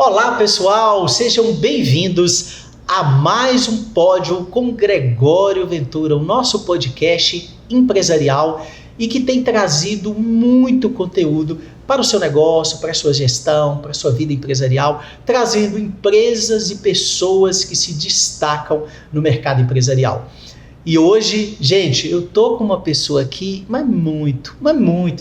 Olá pessoal, sejam bem-vindos a mais um Pódio com Gregório Ventura, o nosso podcast empresarial e que tem trazido muito conteúdo para o seu negócio, para a sua gestão, para a sua vida empresarial, trazendo empresas e pessoas que se destacam no mercado empresarial. E hoje, gente, eu tô com uma pessoa aqui, mas muito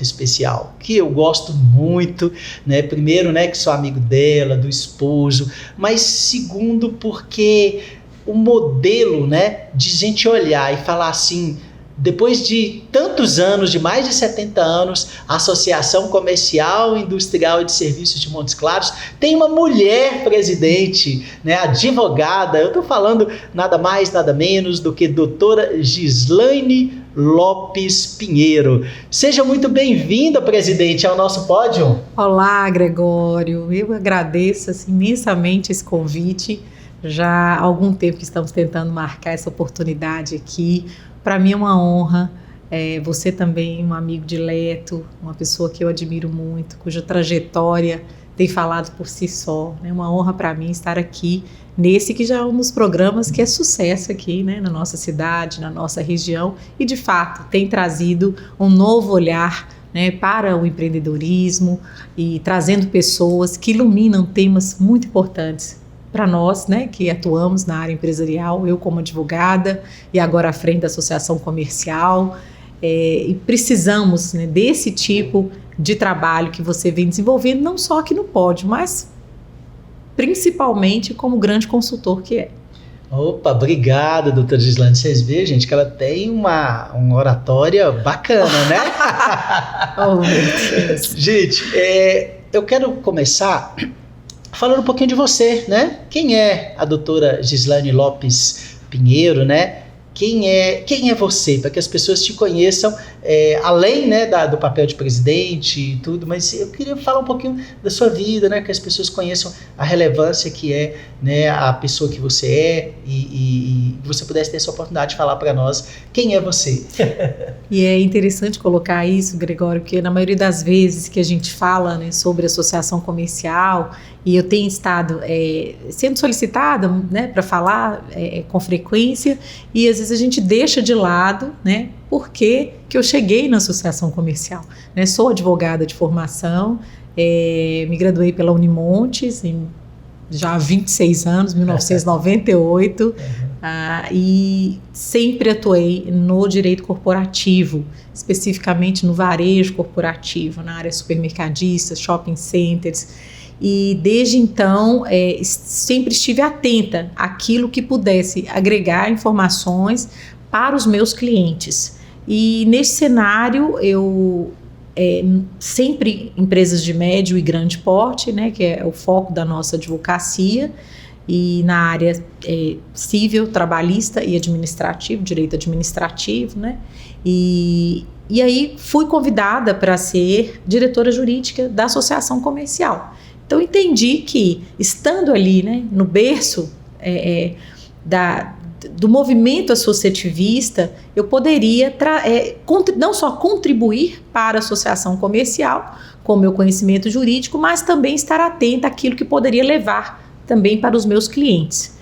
especial, que eu gosto muito, né? Primeiro, né, que sou amigo dela, do esposo, mas segundo porque o modelo, né, de gente olhar e falar assim, depois de tantos anos, de mais de 70 anos, a Associação Comercial, Industrial e de Serviços de Montes Claros tem uma mulher presidente, né, advogada. Eu estou falando nada mais, nada menos do que doutora Gislaine Lopes Pinheiro. Seja muito bem-vinda, presidente, ao nosso pódio. Olá, Gregório. Eu agradeço imensamente esse convite. Já há algum tempo que estamos tentando marcar essa oportunidade aqui. Para mim é uma honra, você também um amigo dileto, uma pessoa que eu admiro muito, cuja trajetória tem falado por si só. É uma honra para mim estar aqui nesse que já é um dos programas que é sucesso aqui, né, na nossa cidade, na nossa região e de fato tem trazido um novo olhar, né, para o empreendedorismo e trazendo pessoas que iluminam temas muito importantes para nós, né, que atuamos na área empresarial, eu como advogada e agora à frente da Associação Comercial, e precisamos, né, desse tipo de trabalho que você vem desenvolvendo, não só aqui no Pódio, mas principalmente como grande consultor que é. Opa, obrigado, doutora Gislaine. Vocês veem, gente, que ela tem uma oratória bacana, né? Oh, meu Deus. Gente, eu quero começar falando um pouquinho de você, né? Quem é a doutora Gislaine Lopes Pinheiro, né? Quem é você? Para que as pessoas te conheçam, além, né, do papel de presidente e tudo, mas eu queria falar um pouquinho da sua vida, né? Que as pessoas conheçam a relevância que é, né, a pessoa que você é e você pudesse ter essa oportunidade de falar para nós quem é você. E é interessante colocar isso, Gregório, porque na maioria das vezes que a gente fala, né, sobre associação comercial, e eu tenho estado sendo solicitada, né, para falar com frequência, e às vezes a gente deixa de lado, né, porque que eu cheguei na associação comercial, né, sou advogada de formação, me graduei pela Unimontes já há 26 anos, 1998, e sempre atuei no direito corporativo, especificamente no varejo corporativo, na área supermercadistas, shopping centers. E desde então sempre estive atenta àquilo que pudesse agregar informações para os meus clientes. E nesse cenário eu sempre empresas de médio e grande porte, né, que é o foco da nossa advocacia, e na área civil, trabalhista e administrativo, direito administrativo, né, e aí fui convidada para ser diretora jurídica da Associação Comercial. Então entendi que, estando ali, né, no berço do movimento associativista, eu poderia não só contribuir para a associação comercial, com o meu conhecimento jurídico, mas também estar atenta àquilo que poderia levar também para os meus clientes,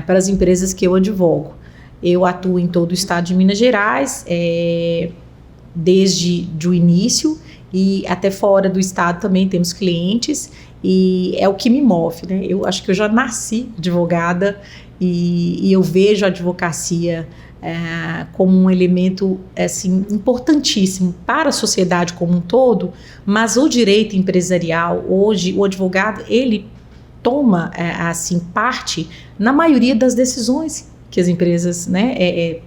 para as empresas que eu advogo. Eu atuo em todo o estado de Minas Gerais, desde o início, e até fora do estado também temos clientes, e é o que me move, né? Eu acho que eu já nasci advogada e eu vejo a advocacia como um elemento assim, importantíssimo para a sociedade como um todo, mas o direito empresarial, hoje, o advogado, ele toma assim, parte na maioria das decisões que as empresas, né,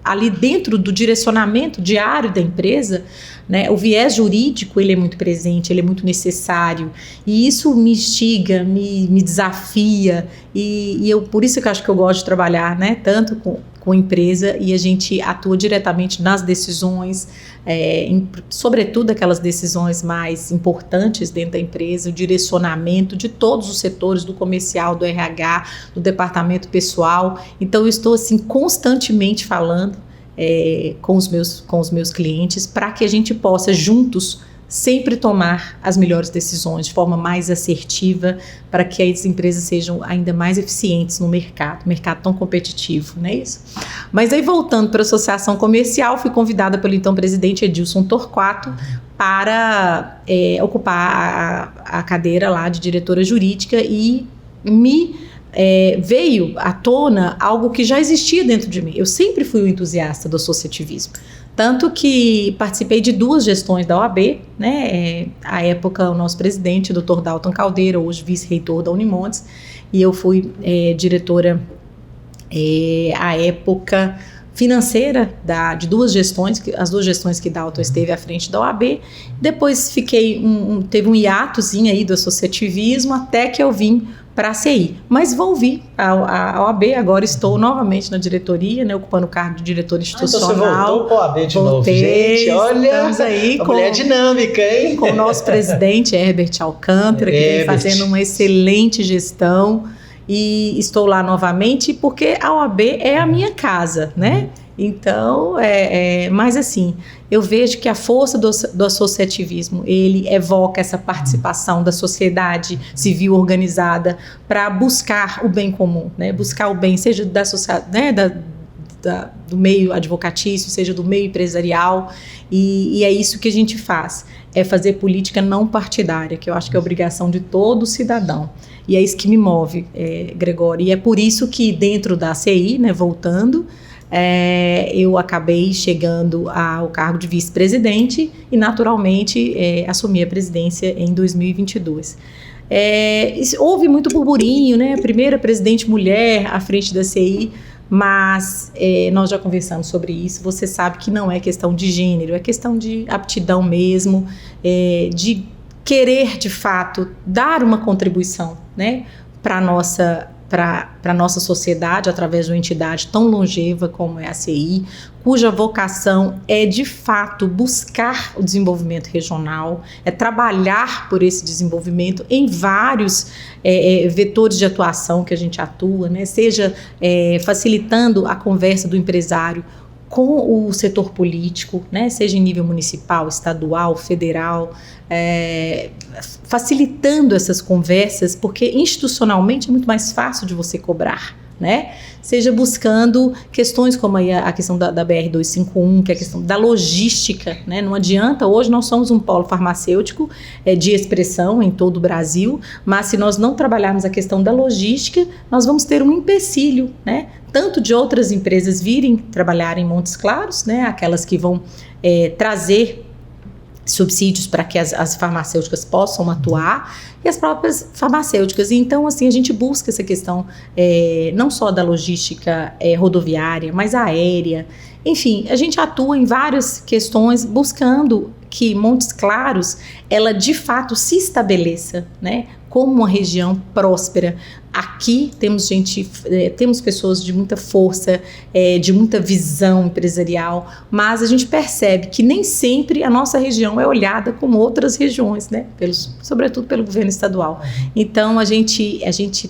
ali dentro do direcionamento diário da empresa, né, o viés jurídico ele é muito presente, ele é muito necessário, e isso me instiga, me desafia, e eu, por isso que eu acho que eu gosto de trabalhar, né, tanto com empresa, e a gente atua diretamente nas decisões, sobretudo aquelas decisões mais importantes dentro da empresa, o direcionamento de todos os setores, do comercial, do RH, do departamento pessoal. Então eu estou assim constantemente falando com os meus clientes para que a gente possa juntos sempre tomar as melhores decisões de forma mais assertiva para que as empresas sejam ainda mais eficientes no mercado tão competitivo, não é isso? Mas aí, voltando para a associação comercial, fui convidada pelo então presidente Edilson Torquato para ocupar a cadeira lá de diretora jurídica e veio à tona algo que já existia dentro de mim. Eu sempre fui um entusiasta do associativismo. Tanto que participei de 2 gestões da OAB, né? À época, o nosso presidente, Dr. Dalton Caldeira, hoje vice-reitor da Unimontes, e eu fui diretora, à época, financeira de 2 gestões, as 2 gestões que Dalton esteve à frente da OAB. Depois teve um hiatozinho aí do associativismo, até que eu vim para a CI, mas volvi à OAB, agora estou novamente na diretoria, né, ocupando o cargo de diretor institucional. Então você voltou para a OAB de novo, gente, olha, estamos aí com mulher dinâmica, hein? Com o nosso presidente Herbert Alcântara, que vem fazendo uma excelente gestão, e estou lá novamente porque a OAB é a minha casa, né? Então, mas assim, eu vejo que a força do associativismo, ele evoca essa participação da sociedade civil organizada para buscar o bem comum, né? Buscar o bem, seja da sociedade, né? Do meio advocatício, seja do meio empresarial, e é isso que a gente faz, é fazer política não partidária, que eu acho que é obrigação de todo cidadão. E é isso que me move, Gregório, e é por isso que dentro da CI, né, voltando, eu acabei chegando ao cargo de vice-presidente e, naturalmente, assumi a presidência em 2022. Houve muito burburinho, né? A primeira presidente mulher à frente da CI, mas nós já conversamos sobre isso. Você sabe que não é questão de gênero, é questão de aptidão mesmo, de querer, de fato, dar uma contribuição, né, para a nossa sociedade, através de uma entidade tão longeva como é a CI, cuja vocação é, de fato, buscar o desenvolvimento regional, trabalhar por esse desenvolvimento em vários vetores de atuação que a gente atua, né? Seja facilitando a conversa do empresário com o setor político, né? Seja em nível municipal, estadual, federal, facilitando essas conversas, porque institucionalmente é muito mais fácil de você cobrar, né? Seja buscando questões como a questão da BR-251, que é a questão da logística, né? Não adianta, hoje nós somos um polo farmacêutico de expressão em todo o Brasil, mas se nós não trabalharmos a questão da logística, nós vamos ter um empecilho, né? Tanto de outras empresas virem trabalhar em Montes Claros, né? Aquelas que vão trazer subsídios para que as farmacêuticas possam atuar, e as próprias farmacêuticas. Então, assim, a gente busca essa questão não só da logística rodoviária, mas aérea. Enfim, a gente atua em várias questões buscando que Montes Claros, ela de fato se estabeleça, né, como uma região próspera. Aqui temos pessoas de muita força, de muita visão empresarial, mas a gente percebe que nem sempre a nossa região é olhada como outras regiões, né? Sobretudo pelo governo estadual. Então a gente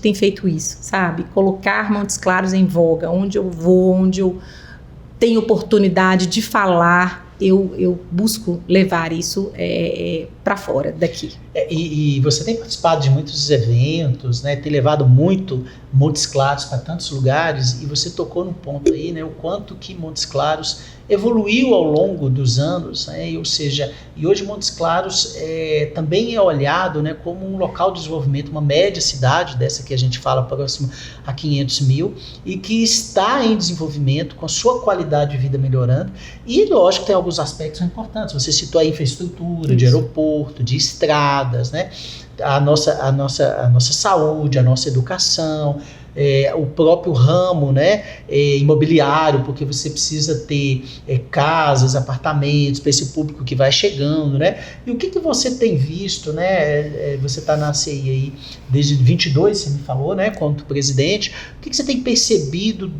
tem feito isso, sabe? Colocar Montes Claros em voga, onde eu vou, onde eu tenho oportunidade de falar, eu busco levar isso para fora daqui. E você tem participado de muitos eventos, né, tem levado muito Montes Claros para tantos lugares, e você tocou num ponto aí, né, o quanto que Montes Claros evoluiu ao longo dos anos, né, ou seja, e hoje Montes Claros também é olhado, né, como um local de desenvolvimento, uma média cidade, dessa que a gente fala próximo a 500 mil, e que está em desenvolvimento, com a sua qualidade de vida melhorando, e lógico tem alguns aspectos importantes, você citou a infraestrutura, de aeroporto, de estradas, né, a nossa saúde, a nossa educação, o próprio ramo, né, imobiliário, porque você precisa ter casas, apartamentos para esse público que vai chegando, né? E o que você tem visto, né? Você está na CI aí desde 22, você me falou, né, quanto presidente. O que você tem percebido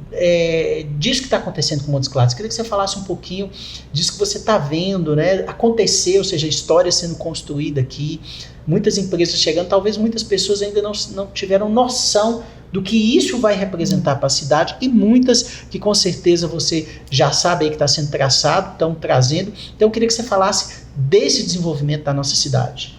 disso que está acontecendo com Montes Claros? Queria que você falasse um pouquinho disso que você está vendo, né, acontecer, ou seja, a história sendo construída aqui. muitas empresas chegando, talvez muitas pessoas ainda não tiveram noção do que isso vai representar para a cidade, e muitas que com certeza você já sabe aí que está sendo traçado, estão trazendo. Então eu queria que você falasse desse desenvolvimento da nossa cidade.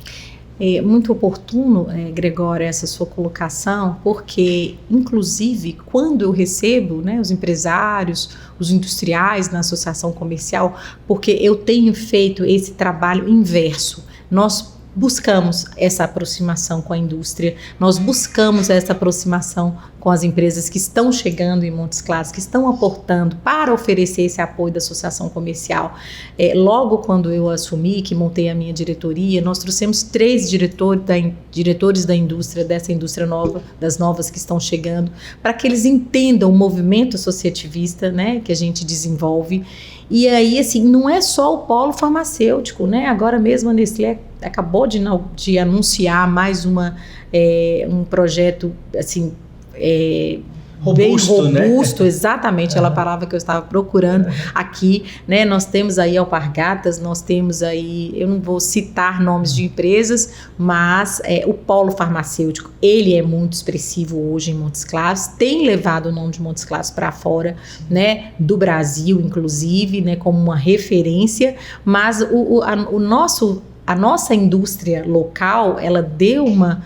É muito oportuno, Gregório, essa sua colocação, porque, inclusive, quando eu recebo, né, os empresários, os industriais na associação comercial, porque eu tenho feito esse trabalho inverso. Nós buscamos essa aproximação com a indústria, nós buscamos essa aproximação com as empresas que estão chegando em Montes Claros, que estão aportando para oferecer esse apoio da associação comercial. Logo quando eu assumi, que montei a minha diretoria, nós trouxemos 3 diretores da indústria, dessa indústria nova, das novas que estão chegando, para que eles entendam o movimento associativista, né, que a gente desenvolve. E aí, assim, não é só o polo farmacêutico, né? Agora mesmo a Nestlé acabou de anunciar mais um projeto, assim, robusto, bem robusto, né? Exatamente, aquela palavra que eu estava procurando aqui, né? Nós temos aí Alpargatas, nós temos aí, eu não vou citar nomes de empresas, mas o polo farmacêutico, ele é muito expressivo hoje em Montes Claros, tem levado o nome de Montes Claros para fora, né? Do Brasil, inclusive, né? Como uma referência, mas a nossa indústria local, ela deu uma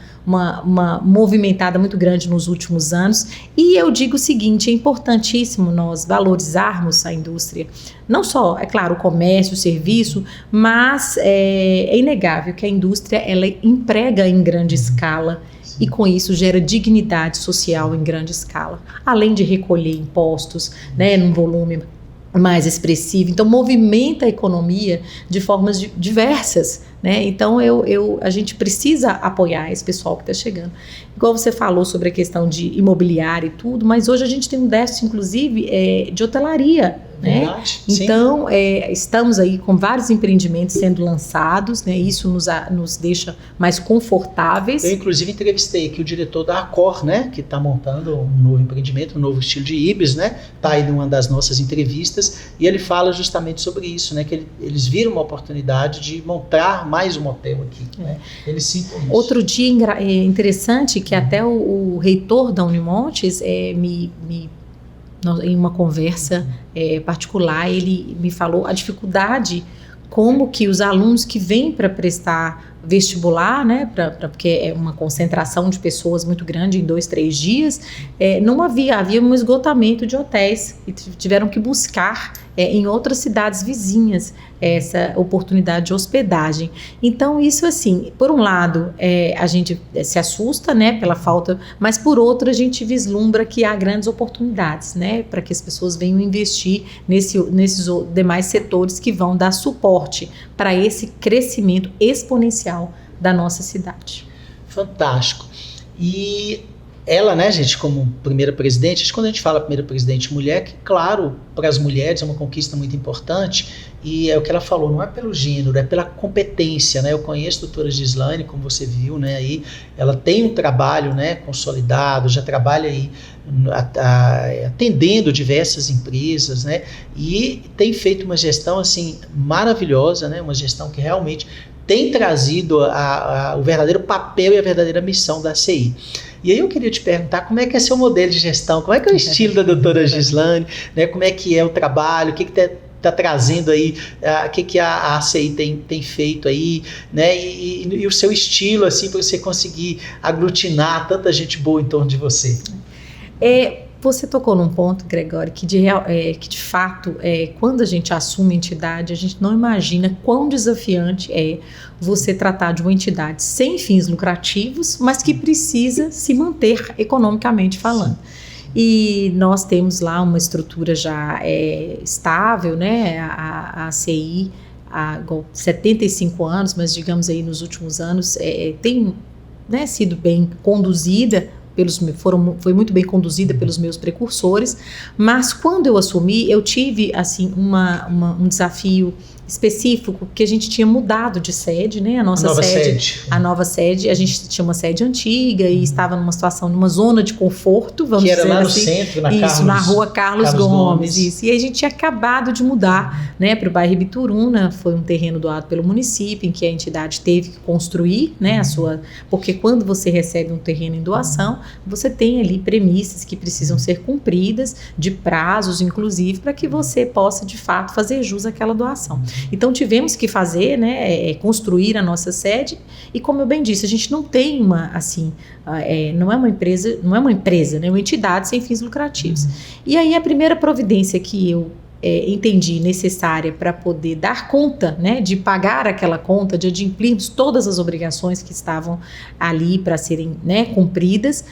movimentada muito grande nos últimos anos, e eu digo o seguinte, é importantíssimo nós valorizarmos a indústria, não só, é claro, o comércio, o serviço, mas é inegável que a indústria, ela emprega em grande escala, e com isso gera dignidade social em grande escala, além de recolher impostos, né, num volume mais expressivo, então movimenta a economia de formas diversas, né? Então a gente precisa apoiar esse pessoal que está chegando. Igual você falou sobre a questão de imobiliário e tudo, mas hoje a gente tem um déficit, inclusive, de hotelaria, né? Verdade, então, estamos aí com vários empreendimentos sendo lançados, né? Isso nos deixa mais confortáveis. Eu, inclusive, entrevistei aqui o diretor da Accor, né? Que está montando um novo empreendimento, um novo estilo de Ibis, né? Está aí numa das nossas entrevistas, e ele fala justamente sobre isso, né? Que eles viram uma oportunidade de montar mais um hotel aqui, né? Eles citam isso. Outro dia interessante que até o reitor da Unimontes em uma conversa particular, ele me falou a dificuldade, como que os alunos que vêm para prestar vestibular, né, porque é uma concentração de pessoas muito grande em 2, 3 dias, não havia um esgotamento de hotéis, e tiveram que buscar em outras cidades vizinhas essa oportunidade de hospedagem. Então isso, assim, por um lado a gente se assusta, né, pela falta, mas por outro a gente vislumbra que há grandes oportunidades, né, para que as pessoas venham investir nesses demais setores que vão dar suporte para esse crescimento exponencial da nossa cidade. Fantástico. E ela, né, gente, como primeira presidente, quando a gente fala primeira presidente mulher, que claro, para as mulheres é uma conquista muito importante, e é o que ela falou, não é pelo gênero, é pela competência, né? Eu conheço a doutora Gislaine, como você viu, né, aí ela tem um trabalho, né, consolidado, já trabalha aí atendendo diversas empresas, né, e tem feito uma gestão, assim, maravilhosa, né, uma gestão que realmente tem trazido o verdadeiro papel e a verdadeira missão da CI. E aí eu queria te perguntar como é que é seu modelo de gestão, como é que é o estilo da doutora Gislaine, né, como é que é o trabalho, o que está trazendo aí, o que a ACI tem feito aí, né, e o seu estilo, assim, para você conseguir aglutinar tanta gente boa em torno de você. Você tocou num ponto, Gregório, que de fato, quando a gente assume a entidade, a gente não imagina quão desafiante é você tratar de uma entidade sem fins lucrativos, mas que precisa se manter economicamente falando. E nós temos lá uma estrutura já estável, né? A ACI há 75 anos, mas digamos aí nos últimos anos tem, né, sido bem conduzida foi muito bem conduzida pelos meus precursores, mas quando eu assumi, eu tive assim um desafio específico, que a gente tinha mudado de sede, né? A nova sede, a gente tinha uma sede antiga e estava numa situação, numa zona de conforto, vamos dizer assim. Que era lá no centro, na rua Carlos Gomes. Isso. E aí a gente tinha acabado de mudar, né, para o bairro Ibituruna, foi um terreno doado pelo município, em que a entidade teve que construir, né, porque quando você recebe um terreno em doação, você tem ali premissas que precisam ser cumpridas, de prazos, inclusive, para que você possa, de fato, fazer jus àquela doação. Então tivemos que fazer, né, construir a nossa sede, e como eu bem disse, a gente não tem não é uma empresa, né, uma entidade sem fins lucrativos. E aí a primeira providência que eu entendi necessária para poder dar conta, né, de pagar aquela conta, de adimplirmos todas as obrigações que estavam ali para serem, né, cumpridas,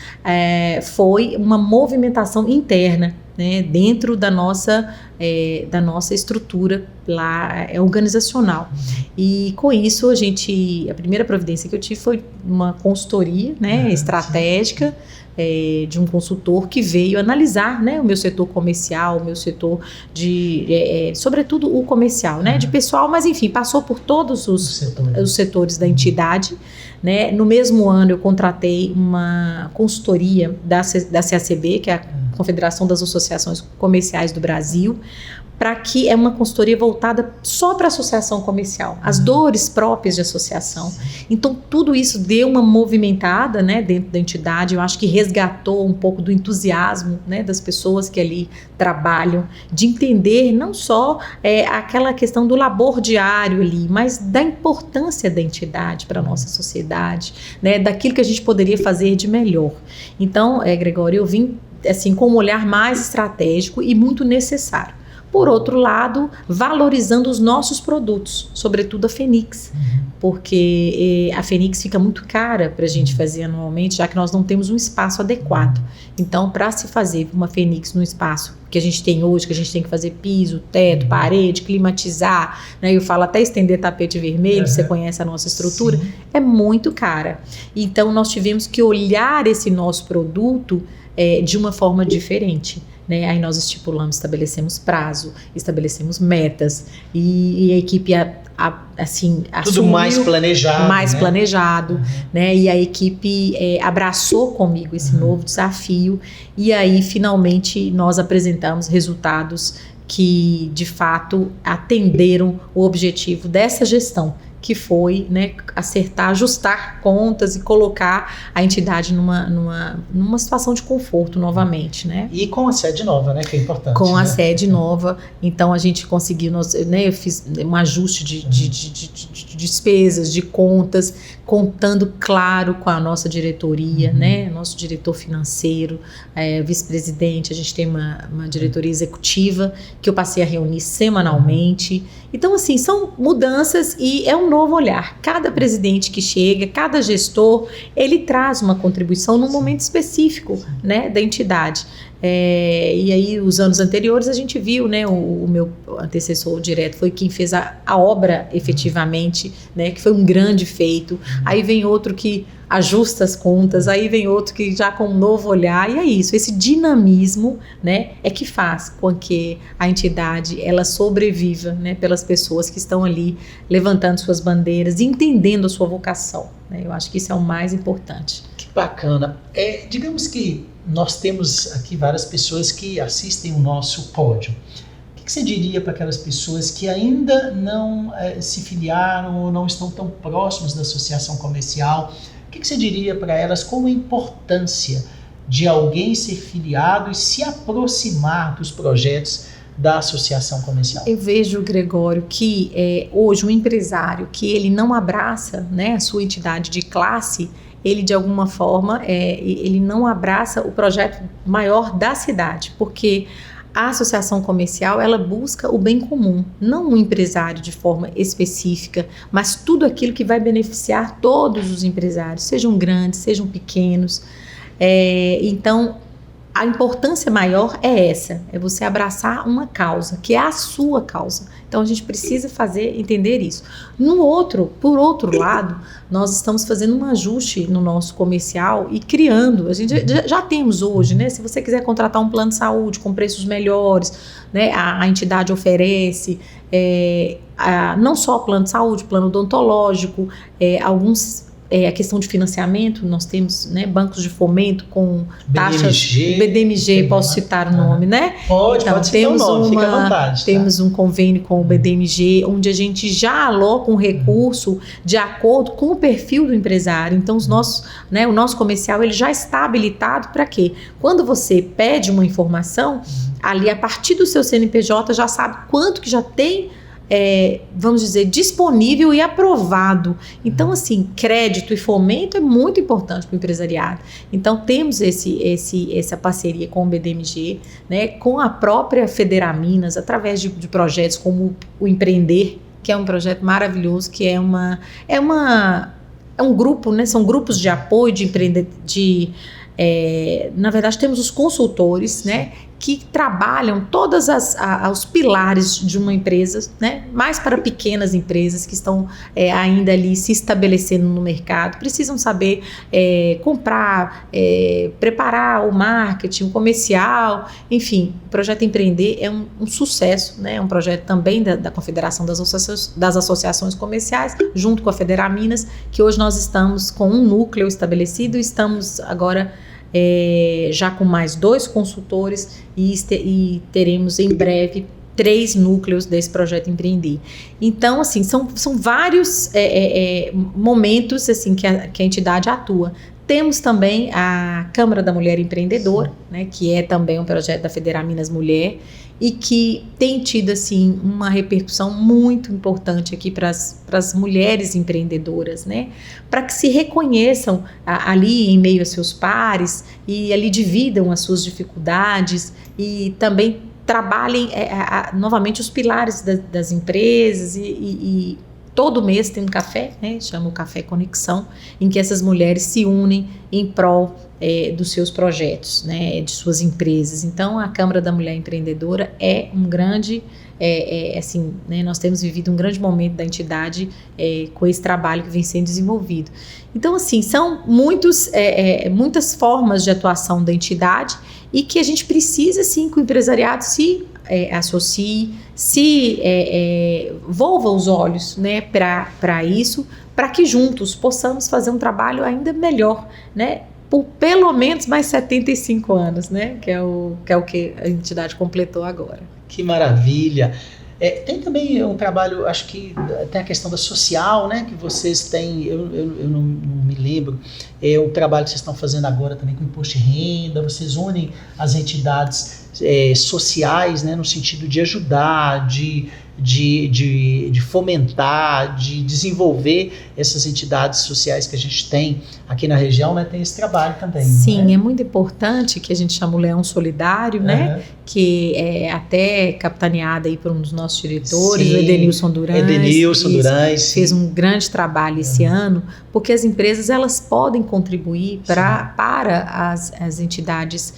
foi uma movimentação interna, né, dentro da nossa estrutura lá organizacional. E com isso a primeira providência que eu tive foi uma consultoria, né, estratégica, de um consultor que veio analisar, né, o meu setor comercial, o meu setor sobretudo o comercial, né, de pessoal, mas enfim, passou por todos os setores da entidade, né. No mesmo ano eu contratei uma consultoria da CACB, que é a Confederação das Associações Comerciais do Brasil, para que é uma consultoria voltada só para a associação comercial, as dores próprias de associação. Então, tudo isso deu uma movimentada, né, dentro da entidade. Eu acho que resgatou um pouco do entusiasmo, né, das pessoas que ali trabalham, de entender não só aquela questão do labor diário ali, mas da importância da entidade para a nossa sociedade, né, daquilo que a gente poderia fazer de melhor. Então, Gregório, eu vim assim, com um olhar mais estratégico e muito necessário. Por outro lado, valorizando os nossos produtos, sobretudo a Fenix, porque a Fenix fica muito cara para a gente fazer anualmente, já que nós não temos um espaço adequado. Então, para se fazer uma Fenix no espaço que a gente tem hoje, que a gente tem que fazer piso, teto, parede, climatizar, né? Eu falo até estender tapete vermelho, você conhece a nossa estrutura, é muito cara. Então, nós tivemos que olhar esse nosso produto de uma forma diferente, né? Aí nós estabelecemos prazo, estabelecemos metas, e a equipe assim tudo mais planejado, né? E a equipe abraçou comigo esse novo desafio, e aí finalmente nós apresentamos resultados que de fato atenderam o objetivo dessa gestão, que foi, né, ajustar contas e colocar a entidade numa situação de conforto novamente, né? E com a sede nova, né, que é importante. Com a sede nova, então a gente conseguiu, né, eu fiz um ajuste de despesas, de contas, contando, claro, com a nossa diretoria, né, nosso diretor financeiro, vice-presidente, a gente tem uma diretoria executiva que eu passei a reunir semanalmente. Então, assim, são mudanças e é um novo olhar. Cada presidente que chega, cada gestor, ele traz uma contribuição num momento específico, né, da entidade. E aí, os anos anteriores, a gente viu, né, o meu antecessor direto foi quem fez a obra efetivamente, né, que foi um grande feito. Aí vem outro que ajusta as contas, aí vem outro que já com um novo olhar, e é isso, esse dinamismo, né, é que faz com que a entidade, ela sobreviva, né, pelas pessoas que estão ali levantando suas bandeiras, entendendo a sua vocação, né. Eu acho que isso é o mais importante. Que bacana. Digamos que nós temos aqui várias pessoas que assistem o nosso pódio. O que você diria para aquelas pessoas que ainda não se filiaram ou não estão tão próximos da associação comercial? O que você diria para elas como a importância de alguém ser filiado e se aproximar dos projetos da associação comercial? Eu vejo, Gregório, que hoje um empresário que ele não abraça, né, a sua entidade de classe, ele de alguma forma, ele não abraça o projeto maior da cidade, porque a associação comercial, ela busca o bem comum, não um empresário de forma específica, mas tudo aquilo que vai beneficiar todos os empresários, sejam grandes, sejam pequenos. Então, a importância maior é essa, é você abraçar uma causa, que é a sua causa. Então a gente precisa entender isso. Por outro lado, nós estamos fazendo um ajuste no nosso comercial e criando, a gente já temos hoje, né? Se você quiser contratar um plano de saúde com preços melhores, né? A entidade oferece não só plano de saúde, plano odontológico, a questão de financiamento, nós temos, né, bancos de fomento com taxas, BDMG, posso citar o nome, né? Pode citar o nome, fica à vontade. Temos um convênio com o BDMG, onde a gente já aloca um recurso de acordo com o perfil do empresário. Então, o nosso comercial ele já está habilitado para quê? Quando você pede uma informação, ali a partir do seu CNPJ já sabe quanto que já tem, vamos dizer, disponível e aprovado. Então, assim, crédito e fomento é muito importante para o empresariado. Então, temos essa parceria com o BDMG, né, com a própria Federaminas, através de projetos como o Empreender, que é um projeto maravilhoso, que é um grupo, né, são grupos de apoio na verdade, temos os consultores, né, que trabalham todos os pilares de uma empresa, né, mais para pequenas empresas que estão ainda ali se estabelecendo no mercado, precisam saber comprar, preparar o marketing, o comercial, enfim, o projeto Empreender é um sucesso, né, é um projeto também da Confederação das Associações Comerciais, junto com a Federaminas, que hoje nós estamos com um núcleo estabelecido, estamos agora já com mais 2 consultores e teremos em breve 3 núcleos desse projeto Empreender. Então, assim, são vários momentos assim, que a entidade atua. Temos também a Câmara da Mulher Empreendedora, né, que é também um projeto da Federaminas Mulher e que tem tido assim, uma repercussão muito importante aqui para as mulheres empreendedoras, né, para que se reconheçam ali em meio a seus pares e ali dividam as suas dificuldades e também trabalhem novamente os pilares das empresas e todo mês tem um café, né, chama o Café Conexão, em que essas mulheres se unem em prol dos seus projetos, né, de suas empresas. Então, a Câmara da Mulher Empreendedora é um grande, assim, né, nós temos vivido um grande momento da entidade com esse trabalho que vem sendo desenvolvido. Então, assim, são muitas formas de atuação da entidade e que a gente precisa, sim, que o empresariado se associe, volva os olhos, né, para isso, para que juntos possamos fazer um trabalho ainda melhor, né, por pelo menos mais 75 anos, né, que é o que a entidade completou agora. Que maravilha! Tem também um trabalho, acho que tem a questão da social, né, que vocês têm, eu não me lembro, o trabalho que vocês estão fazendo agora também com imposto de renda, vocês unem as entidades sociais, né, no sentido de ajudar, de fomentar, de desenvolver essas entidades sociais que a gente tem aqui na região, né, tem esse trabalho também. Sim, né? É muito importante, que a gente chama o Leão Solidário, né, que é até capitaneada aí por um dos nossos diretores, Sim, o Edenilson Durães, fez um grande trabalho esse ano, porque as empresas elas podem contribuir para as entidades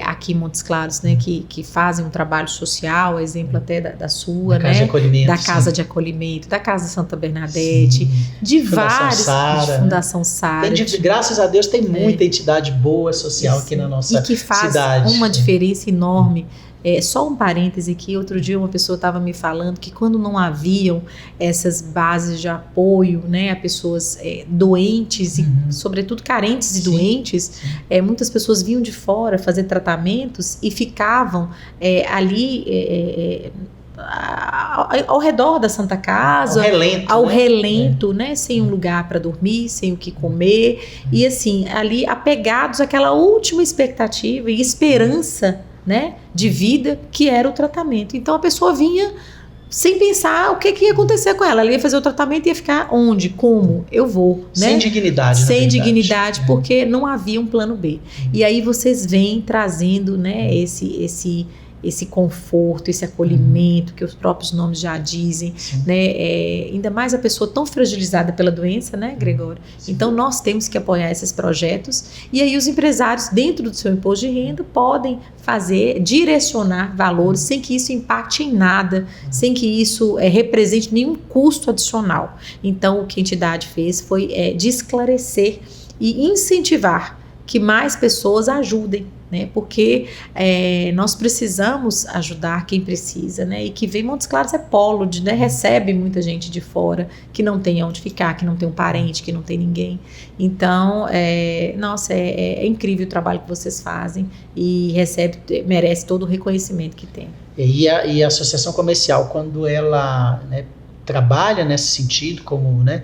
aqui em Montes Claros, né, que fazem um trabalho social, exemplo até da sua, né, da Casa de Acolhimento, da Casa Santa Bernadette, de vários, de Fundação Sara. Graças a Deus tem muita entidade boa social aqui na nossa cidade. E que faz uma diferença enorme. Só um parêntese que outro dia uma pessoa estava me falando que quando não haviam essas bases de apoio, né, a pessoas doentes e sobretudo carentes e doentes, muitas pessoas vinham de fora fazer tratamentos e ficavam ali ao redor da Santa Casa, ao relento, né, sem um lugar para dormir, sem o que comer e assim, ali apegados àquela última expectativa e esperança, né, de vida, que era o tratamento. Então a pessoa vinha sem pensar o que ia acontecer com ela. Ela ia fazer o tratamento e ia ficar onde, como, eu vou, né? Sem dignidade. Sem dignidade, porque não havia um plano B. E aí vocês vêm trazendo, né, esse conforto, esse acolhimento que os próprios nomes já dizem, né? Ainda mais a pessoa tão fragilizada pela doença, né, Gregório? Sim. Então nós temos que apoiar esses projetos, e aí os empresários dentro do seu imposto de renda podem direcionar valores sem que isso impacte em nada, sem que isso represente nenhum custo adicional. Então o que a entidade fez foi de esclarecer e incentivar que mais pessoas ajudem, né? Porque nós precisamos ajudar quem precisa, né? E que vem Montes Claros é polo, né? Recebe muita gente de fora que não tem onde ficar, que não tem um parente, que não tem ninguém. Então, nossa, é incrível o trabalho que vocês fazem e merece todo o reconhecimento que tem. E a associação comercial, quando ela, né, trabalha nesse sentido, como, né,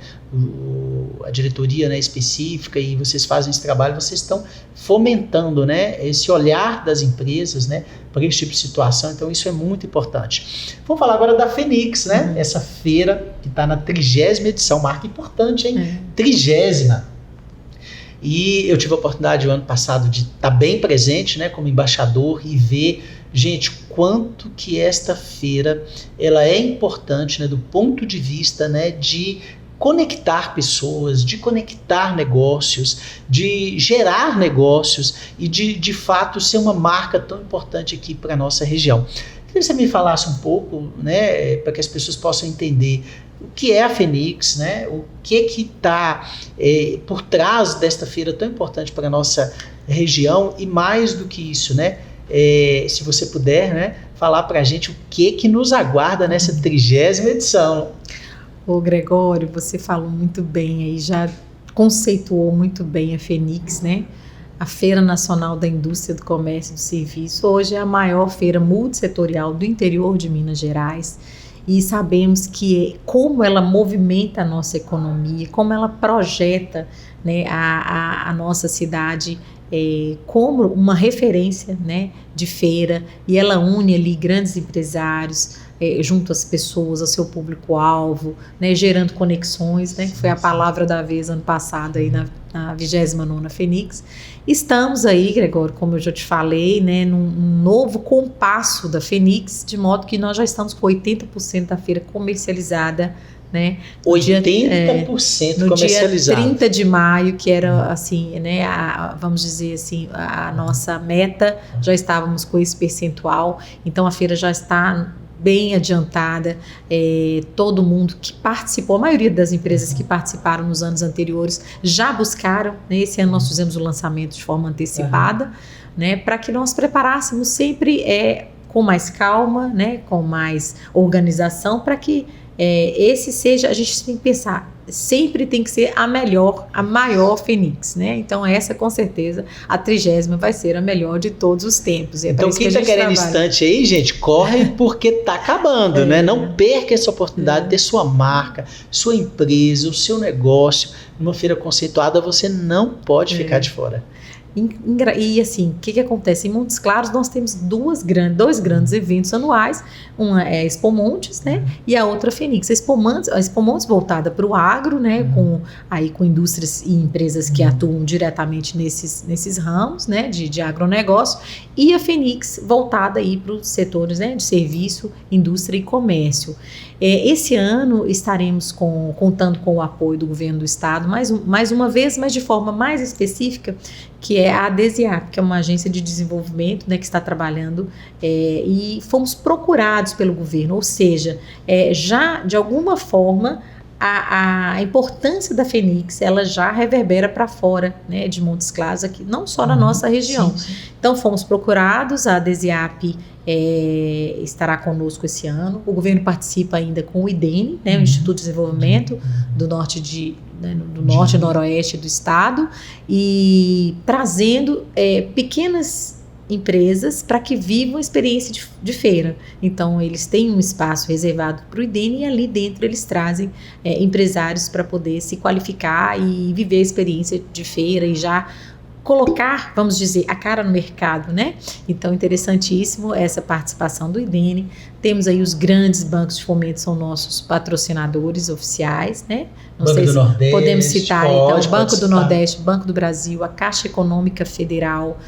a diretoria, né, específica, e vocês fazem esse trabalho, vocês estão fomentando, né, esse olhar das empresas, né, para esse tipo de situação. Então isso é muito importante. Vamos falar agora da Fenix, né, essa feira que está na 30ª edição, marca importante, hein? 30ª. E eu tive a oportunidade o ano passado de estar bem presente, né, como embaixador, e ver, gente, quanto que esta feira ela é importante, né, do ponto de vista, né, de conectar pessoas, de conectar negócios, de gerar negócios e de fato ser uma marca tão importante aqui para a nossa região. Queria que você me falasse um pouco, né, para que as pessoas possam entender o que é a Fenix, né, o que está por trás desta feira tão importante para a nossa região, e mais do que isso, né, se você puder, né, falar para a gente o que nos aguarda nessa 30ª edição. Ô Gregório, você falou muito bem aí, já conceituou muito bem a Fenix, né? A Feira Nacional da Indústria, do Comércio e do Serviço. Hoje é a maior feira multissetorial do interior de Minas Gerais, e sabemos que como ela movimenta a nossa economia, como ela projeta, né, a nossa cidade como uma referência, né, de feira, e ela une ali grandes empresários, junto às pessoas, ao seu público-alvo, né, gerando conexões, né, que foi a palavra da vez ano passado aí na 29ª Fenix. Estamos aí, Gregório, como eu já te falei, né, num novo compasso da Fenix, de modo que nós já estamos com 80% da feira comercializada, né? 80% no comercializado. Dia 30 de maio, que era assim, né, vamos dizer assim, a nossa meta, já estávamos com esse percentual, então a feira já está bem adiantada. Todo mundo que participou, a maioria das empresas que participaram nos anos anteriores já buscaram, né? Esse ano nós fizemos o lançamento de forma antecipada, né, para que nós preparássemos sempre com mais calma, né, com mais organização, para que esse seja, a gente tem que pensar, sempre tem que ser a maior Fenix, né? Então essa com certeza, a 30ª vai ser a melhor de todos os tempos. Então quem está querendo instante aí, gente, corre porque está acabando, né? Não perca essa oportunidade de ter sua marca, sua empresa, o seu negócio numa feira conceituada. Você não pode ficar de fora. E assim, o que acontece? Em Montes Claros nós temos dois grandes eventos anuais. Uma é a Expo Montes, né? E a outra a Fenix. A Expo Montes voltada para o agro, né? Com indústrias e empresas que atuam diretamente nesses ramos, né? De agronegócio. E a Fenix voltada aí para os setores, né, de serviço, indústria e comércio. Esse ano estaremos contando com o apoio do governo do estado, mais uma vez, mas de forma mais específica, que é a ADESIAP, que é uma agência de desenvolvimento, né, que está trabalhando, e fomos procurados pelo governo, ou seja, já de alguma forma a importância da Fenix, ela já reverbera para fora, né, de Montes Claros, aqui, não só na nossa região. Sim. Então fomos procurados, a ADESIAP estará conosco esse ano. O governo participa ainda com o IDENE, né, o Instituto de Desenvolvimento do Norte e Noroeste do estado, e trazendo pequenas empresas para que vivam a experiência de feira. Então eles têm um espaço reservado para o IDENE, e ali dentro eles trazem empresários para poder se qualificar e viver a experiência de feira e já colocar, vamos dizer, a cara no mercado, né? Então, interessantíssimo essa participação do IDENE. Temos aí os grandes bancos de fomento, são nossos patrocinadores oficiais, né? Não Banco sei do se Nordeste, podemos citar, então, o Banco do citar. Nordeste, Banco do Brasil, a Caixa Econômica Federal,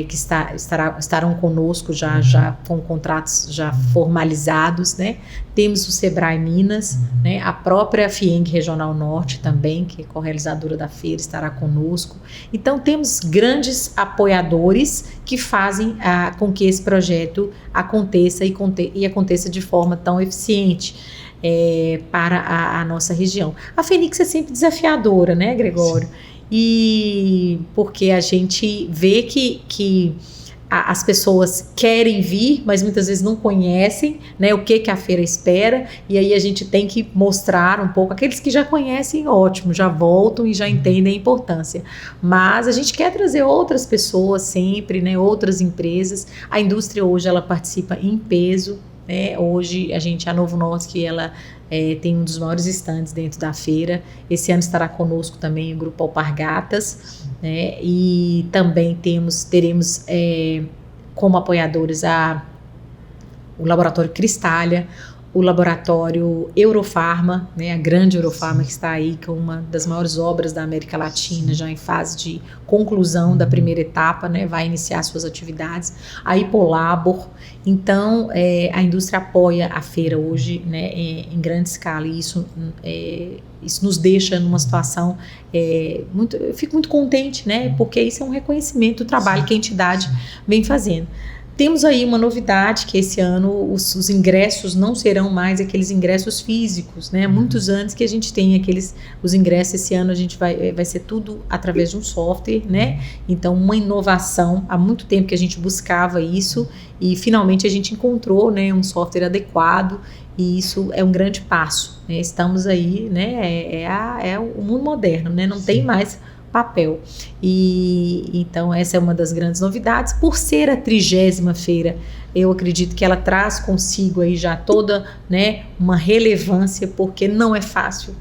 que estarão conosco já com contratos já formalizados, né? Temos o Sebrae Minas, né? A própria FIENG Regional Norte também, que é co-realizadora da feira, estará conosco. Então, temos grandes apoiadores que fazem com que esse projeto aconteça e aconteça de forma tão eficiente para a nossa região. A Fenix é sempre desafiadora, né, Gregório? Sim. E porque a gente vê que as pessoas querem vir, mas muitas vezes não conhecem, né, o que a feira espera, e aí a gente tem que mostrar um pouco. Aqueles que já conhecem, ótimo, já voltam e já entendem a importância. Mas a gente quer trazer outras pessoas sempre, né, outras empresas. A indústria hoje ela participa em peso, né? Hoje a Novo Norte, ela tem um dos maiores estandes dentro da feira. Esse ano estará conosco também o Grupo Alpargatas, né? E também teremos como apoiadores o Laboratório Cristália, o Laboratório Eurofarma, né, a grande Eurofarma, que está aí com uma das maiores obras da América Latina, já em fase de conclusão da primeira etapa, né, vai iniciar suas atividades, a Hipolabor. Então, a indústria apoia a feira hoje, né, em grande escala, e isso nos deixa numa situação eu fico muito contente, né, porque isso é um reconhecimento do trabalho que a entidade vem fazendo. Temos aí uma novidade, que esse ano os ingressos não serão mais aqueles ingressos físicos, né? Muitos anos que a gente tem os ingressos, esse ano a gente vai ser tudo através de um software, né? Então, uma inovação, há muito tempo que a gente buscava isso e finalmente a gente encontrou, né, um software adequado, e isso é um grande passo, né? Estamos aí, né? É o mundo moderno, né? Não tem mais papel. E então essa é uma das grandes novidades. Por ser a 30ª feira, eu acredito que ela traz consigo aí já toda, né, uma relevância, porque não é fácil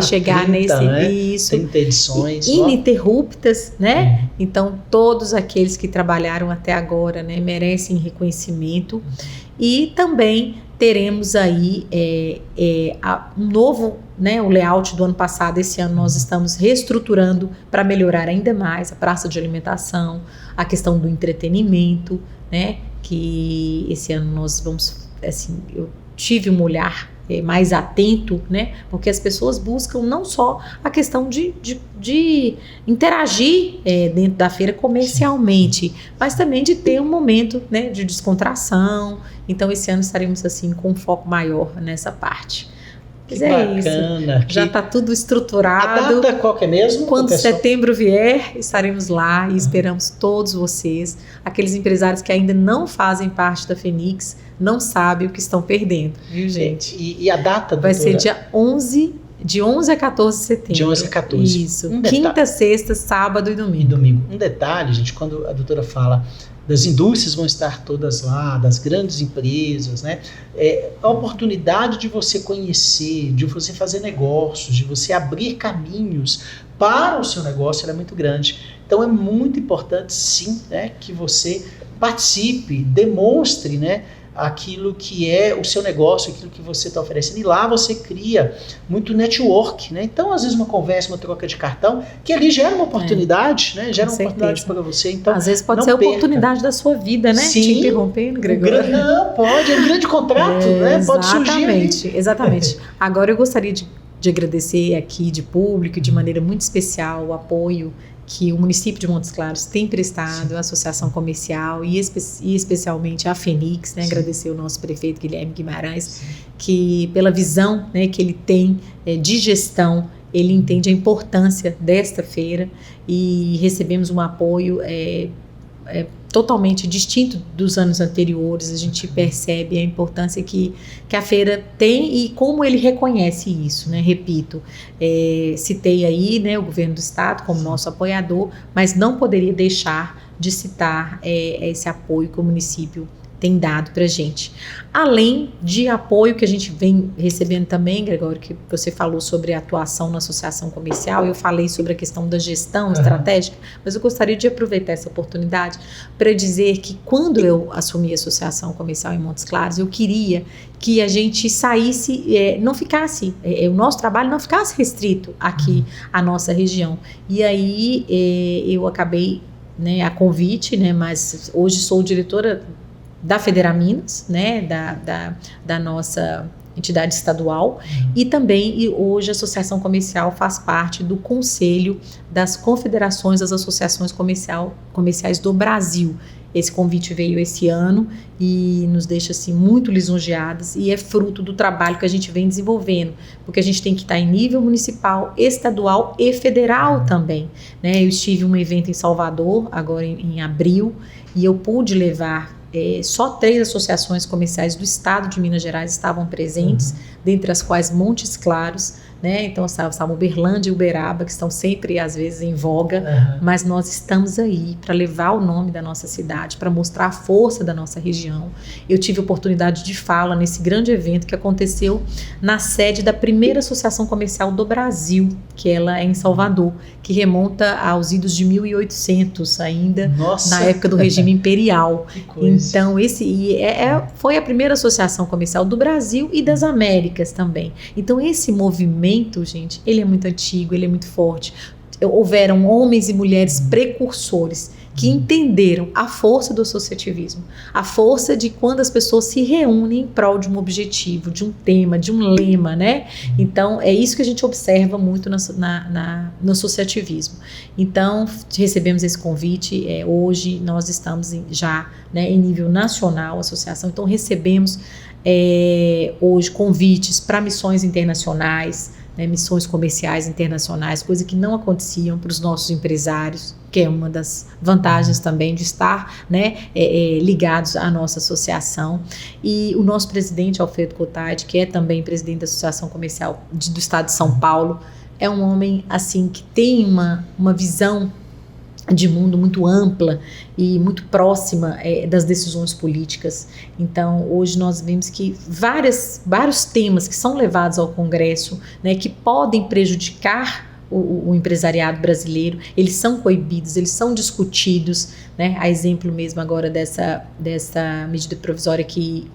chegar 30, nesse, né? isso, 30 edições ininterruptas, né? Então todos aqueles que trabalharam até agora, né, merecem reconhecimento. E também teremos aí um novo, né, o layout do ano passado. Esse ano nós estamos reestruturando para melhorar ainda mais a praça de alimentação, a questão do entretenimento, né, que esse ano nós vamos, assim, eu tive um olhar mais atento, né, porque as pessoas buscam não só a questão de interagir dentro da feira comercialmente, mas também de ter um momento, né, de descontração. Então esse ano estaremos assim com um foco maior nessa parte. Que bacana. Isso. Já está tudo estruturado. A data qual que é mesmo? Quando setembro vier, estaremos lá e esperamos todos vocês. Aqueles empresários que ainda não fazem parte da Fenix, não sabem o que estão perdendo, viu, gente? E a data, doutora? Vai ser de 11 a 14 de setembro. De 11 a 14. Isso. Quinta, sexta, sábado e domingo. Um detalhe, gente, quando a doutora fala das indústrias vão estar todas lá, das grandes empresas, né? A oportunidade de você conhecer, de você fazer negócios, de você abrir caminhos para o seu negócio, ela é muito grande. Então é muito importante, sim, né, que você participe, demonstre, né, aquilo que é o seu negócio, aquilo que você está oferecendo. E lá você cria muito network, né? Então, às vezes, uma conversa, uma troca de cartão, que ali gera uma oportunidade, né? Gera uma oportunidade para você. Então, às vezes pode ser a oportunidade da sua vida, né? Sim. Te interrompendo, Gregório. Não, pode. É um grande contrato, né? Pode surgir. Exatamente. Agora, eu gostaria de agradecer aqui de público, de maneira muito especial, o apoio que o município de Montes Claros tem prestado, a Associação Comercial e especialmente a Fenix, né? Agradecer o nosso prefeito Guilherme Guimarães, que pela visão, né, que ele tem de gestão, ele entende a importância desta feira, e recebemos um apoio totalmente distinto dos anos anteriores. A gente percebe a importância que a feira tem e como ele reconhece isso, né? Repito, citei aí, né, o governo do estado como nosso apoiador, mas não poderia deixar de citar esse apoio que o município tem dado para a gente. Além de apoio que a gente vem recebendo também, Gregório, que você falou sobre a atuação na associação comercial, eu falei sobre a questão da gestão estratégica, mas eu gostaria de aproveitar essa oportunidade para dizer que quando eu assumi a associação comercial em Montes Claros, eu queria que a gente saísse, não ficasse, o nosso trabalho não ficasse restrito aqui à nossa região. E aí eu acabei, né, a convite, né, mas hoje sou diretora da Federaminas, né, da nossa entidade estadual, e também hoje a Associação Comercial faz parte do Conselho das Confederações das Associações Comerciais do Brasil. Esse convite veio esse ano e nos deixa assim muito lisonjeadas, e é fruto do trabalho que a gente vem desenvolvendo, porque a gente tem que estar em nível municipal, estadual e federal também, né? Eu estive em um evento em Salvador agora em abril e eu pude levar só 3 associações comerciais do estado de Minas Gerais estavam presentes, dentre as quais Montes Claros, né? Então estavam Uberlândia e Uberaba, que estão sempre às vezes em voga, mas nós estamos aí para levar o nome da nossa cidade, para mostrar a força da nossa região. Eu tive oportunidade de fala nesse grande evento que aconteceu na sede da primeira associação comercial do Brasil, que ela é em Salvador, que remonta aos idos de 1800 ainda, na época do regime imperial. Então foi a primeira associação comercial do Brasil e das Américas também. Então esse movimento, gente, ele é muito antigo, ele é muito forte. Houveram homens e mulheres precursores que entenderam a força do associativismo, a força de quando as pessoas se reúnem em prol de um objetivo, de um tema, de um lema, né? Então, é isso que a gente observa muito no associativismo. Então, recebemos esse convite, hoje nós estamos já, né, em nível nacional, associação, então recebemos hoje convites para missões internacionais, né, missões comerciais internacionais, coisa que não aconteciam para os nossos empresários, que é uma das vantagens também de estar, né, ligados à nossa associação. E o nosso presidente, Alfredo Cottardi, que é também presidente da Associação Comercial do Estado de São Paulo, é um homem assim que tem uma visão de mundo muito ampla e muito próxima das decisões políticas. Então, hoje nós vemos que vários temas que são levados ao Congresso, né, que podem prejudicar o empresariado brasileiro, eles são coibidos, eles são discutidos, né, a exemplo mesmo agora dessa medida provisória que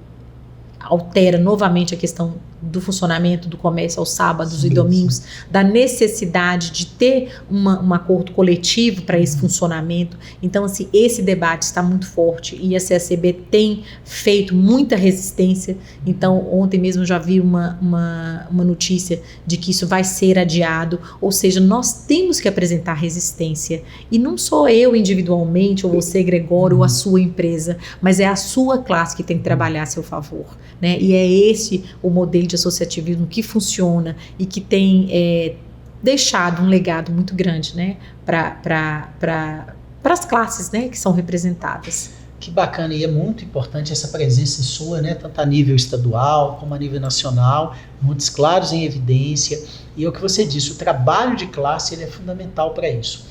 altera novamente a questão do funcionamento do comércio aos sábados e domingos, da necessidade de ter um acordo coletivo para esse funcionamento. Então, assim, esse debate está muito forte e a CACB tem feito muita resistência. Então, ontem mesmo eu já vi uma notícia de que isso vai ser adiado, ou seja, nós temos que apresentar resistência. E não sou eu individualmente, ou você, Gregório, ou a sua empresa, mas é a sua classe que tem que trabalhar a seu favor, né? E é esse o modelo de associativismo que funciona e que tem deixado um legado muito grande, né, para as classes, né, que são representadas. Que bacana, e é muito importante essa presença sua, né, tanto a nível estadual como a nível nacional, Montes Claros em evidência, e é o que você disse, o trabalho de classe ele é fundamental para isso.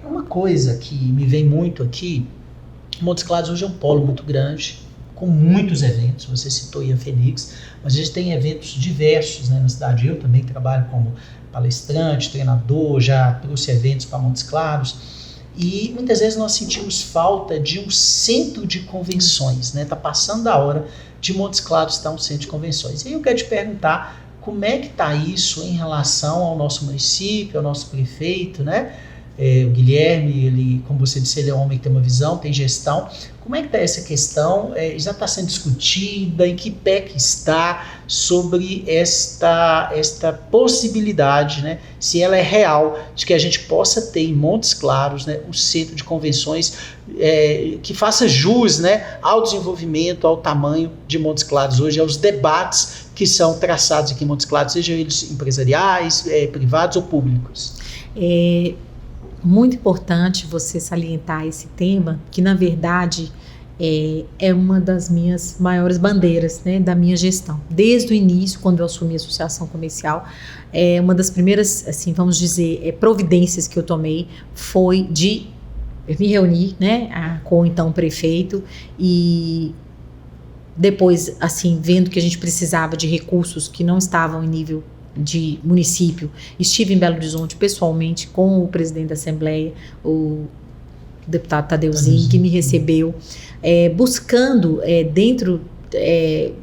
Uma coisa que me vem muito aqui, Montes Claros hoje é um polo muito grande, com muitos eventos, você citou aí a Fenix, mas a gente tem eventos diversos, né, na cidade. Eu também trabalho como palestrante, treinador, já trouxe eventos para Montes Claros, e muitas vezes nós sentimos falta de um centro de convenções, né? Tá passando a hora de Montes Claros estar um centro de convenções. E aí eu quero te perguntar como é que está isso em relação ao nosso município, ao nosso prefeito, né? O Guilherme, ele, como você disse, ele é um homem que tem uma visão, tem gestão. Como é que está essa questão? Já está sendo discutida? Em que pé que está sobre esta possibilidade, né? Se ela é real, de que a gente possa ter em Montes Claros, né, um centro de convenções que faça jus, né, ao desenvolvimento, ao tamanho de Montes Claros hoje, aos debates que são traçados aqui em Montes Claros, sejam eles empresariais, privados ou públicos. Muito importante você salientar esse tema, que na verdade é uma das minhas maiores bandeiras, né, da minha gestão. Desde o início, quando eu assumi a associação comercial, uma das primeiras, assim, vamos dizer, providências que eu tomei foi de eu me reuni, né, com o então prefeito, e depois, assim, vendo que a gente precisava de recursos que não estavam em nível de município, estive em Belo Horizonte pessoalmente com o presidente da Assembleia, o deputado Tadeuzinho, que me recebeu, buscando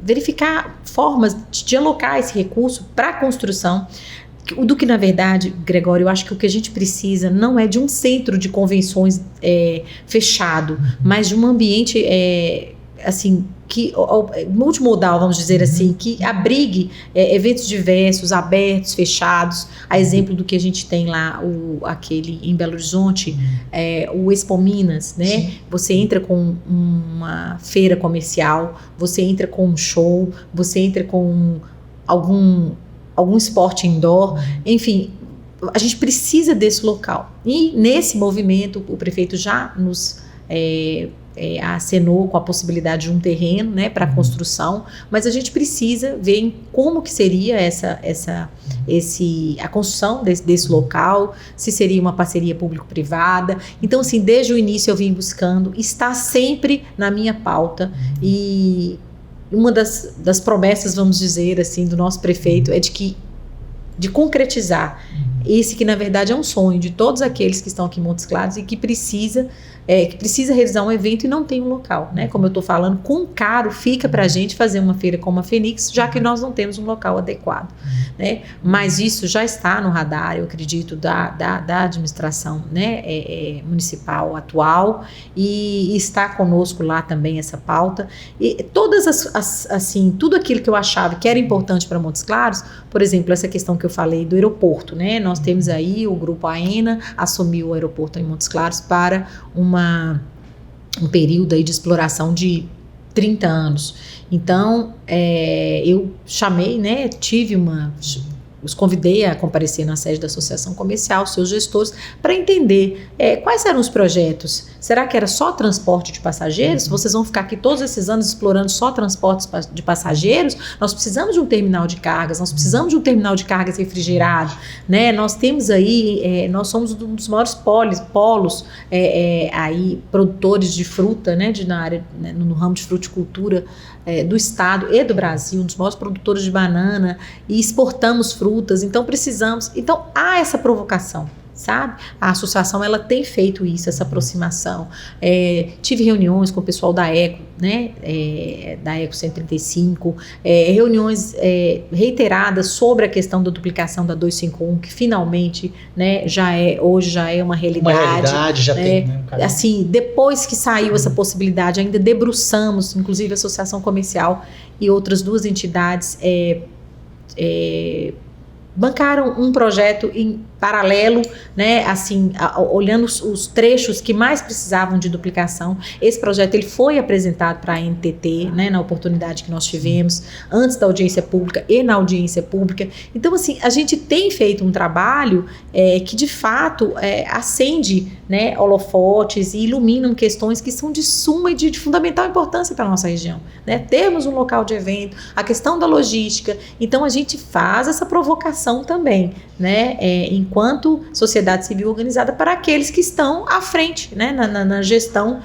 verificar formas de alocar esse recurso para a construção do que, na verdade, Gregório, eu acho que o que a gente precisa não é de um centro de convenções fechado, mas de um ambiente, assim, multimodal, vamos dizer assim, que abrigue eventos diversos, abertos, fechados, a exemplo do que a gente tem lá, aquele em Belo Horizonte, o Expo Minas, né? Sim. Você entra com uma feira comercial, você entra com um show, você entra com algum esporte indoor, enfim, a gente precisa desse local. E nesse movimento, o prefeito já nos acenou com a possibilidade de um terreno, né, para construção, mas a gente precisa ver em como que seria a construção desse local, se seria uma parceria público-privada. Então, assim, desde o início eu vim buscando, está sempre na minha pauta, e uma das promessas, vamos dizer assim, do nosso prefeito é de concretizar esse que, na verdade, é um sonho de todos aqueles que estão aqui em Montes Claros e que precisa realizar um evento e não tem um local, né? Como eu estou falando, quão caro fica para a gente fazer uma feira como a Fenix, já que nós não temos um local adequado, né? Mas isso já está no radar, eu acredito, da administração, né, municipal atual, e está conosco lá também essa pauta. E todas assim, tudo aquilo que eu achava que era importante para Montes Claros, por exemplo, essa questão que eu falei do aeroporto, né? Nós temos aí o grupo AENA assumiu o aeroporto em Montes Claros para um período aí de exploração de 30 anos. Então, eu chamei, né, os convidei a comparecer na sede da Associação Comercial, seus gestores, para entender quais eram os projetos. Será que era só transporte de passageiros? Vocês vão ficar aqui todos esses anos explorando só transportes de passageiros? Nós precisamos de um terminal de cargas, nós precisamos de um terminal de cargas refrigerado, né? Nós temos aí, nós somos um dos maiores polos aí, produtores de fruta, né, na área, né, no ramo de fruticultura do estado e do Brasil, um dos maiores produtores de banana, e exportamos frutas, então há essa provocação, sabe? A associação, ela tem feito isso, essa aproximação. Tive reuniões com o pessoal da ECO, né, da ECO 135, reuniões reiteradas sobre a questão da duplicação da 251, que finalmente, né, hoje já é uma realidade. Uma realidade, já tem, né, assim, depois que saiu essa possibilidade, ainda debruçamos, inclusive a Associação Comercial e outras duas entidades bancaram um projeto em paralelo, né, assim, olhando os trechos que mais precisavam de duplicação. Esse projeto ele foi apresentado para a NTT, né, na oportunidade que nós tivemos, antes da audiência pública e na audiência pública. Então, assim, a gente tem feito um trabalho que, de fato, acende, né, holofotes e iluminam questões que são de suma e de fundamental importância para a nossa região, né? Termos um local de evento, a questão da logística. Então, a gente faz essa provocação também, né, enquanto sociedade civil organizada, para aqueles que estão à frente, né, na gestão